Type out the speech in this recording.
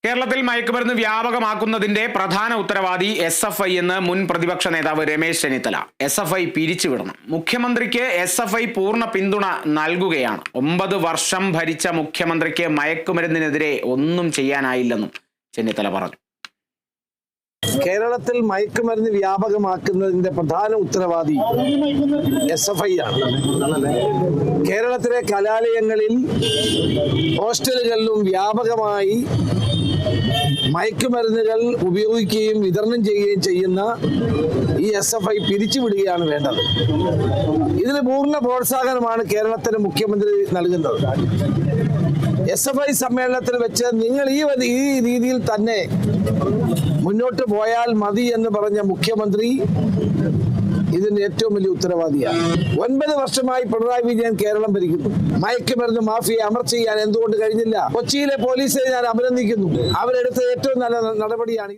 കേരളത്തിൽ മയക്കുമരുന്ന് വ്യാപകമാക്കുന്നതിന്റെ പ്രധാന ഉത്തരവാദി SFI എന്ന് മുൻ പ്രതിപക്ഷ നേതാവ് രമേശ് ചെന്നിത്തല. SFI പിരിച്ചുവിടണം. മുഖ്യമന്ത്രിക്ക് SFI പൂർണ്ണ പിന്തുണ നൽകുകയാണ്. 9 വർഷം ഭരിച്ച മുഖ്യമന്ത്രിക്ക് മയക്കുമരുന്നിനെതിരെ ഒന്നും ചെയ്യാനായില്ലെന്നും ചെന്നിത്തല പറഞ്ഞു. കേരളത്തിൽ മയക്കുമരുന്ന് വ്യാപകമാക്കുന്നതിന്റെ പ്രധാന ഉത്തരവാദി SFI ആണ്. കേരളത്തിലെ കലാലയങ്ങളിൽ, ഹോസ്റ്റലുകളിലും വ്യാപകമായി മയക്കുമരുന്നുകൾ ഉപയോഗിക്കുകയും വിതരണം ചെയ്യുകയും ചെയ്യുന്ന ഈ SFI പിരിച്ചുവിടുകയാണ് വേണ്ടത്. ഇതിന് പൂർണ്ണ പ്രോത്സാഹനമാണ് കേരളത്തിലെ മുഖ്യമന്ത്രി നൽകുന്നത്. SFI സമ്മേളനത്തിൽ വെച്ച് നിങ്ങൾ ഈ രീതിയിൽ തന്നെ മുന്നോട്ട് പോയാൽ മതി എന്ന് പറഞ്ഞ മുഖ്യമന്ത്രി ഇതിന്റെ ഏറ്റവും വലിയ ഉത്തരവാദിയാണ്. 9 വർഷമായി പിണറായി വിജയൻ കേരളം ഭരിക്കുന്നു. മയക്കുമരുന്ന് മാഫിയെ അമർച്ച ചെയ്യാൻ എന്തുകൊണ്ട് കഴിഞ്ഞില്ല? കൊച്ചിയിലെ പോലീസിനെ ഞാൻ അഭിനന്ദിക്കുന്നു. അവരെടുത്ത ഏറ്റവും നല്ല നടപടിയാണ്.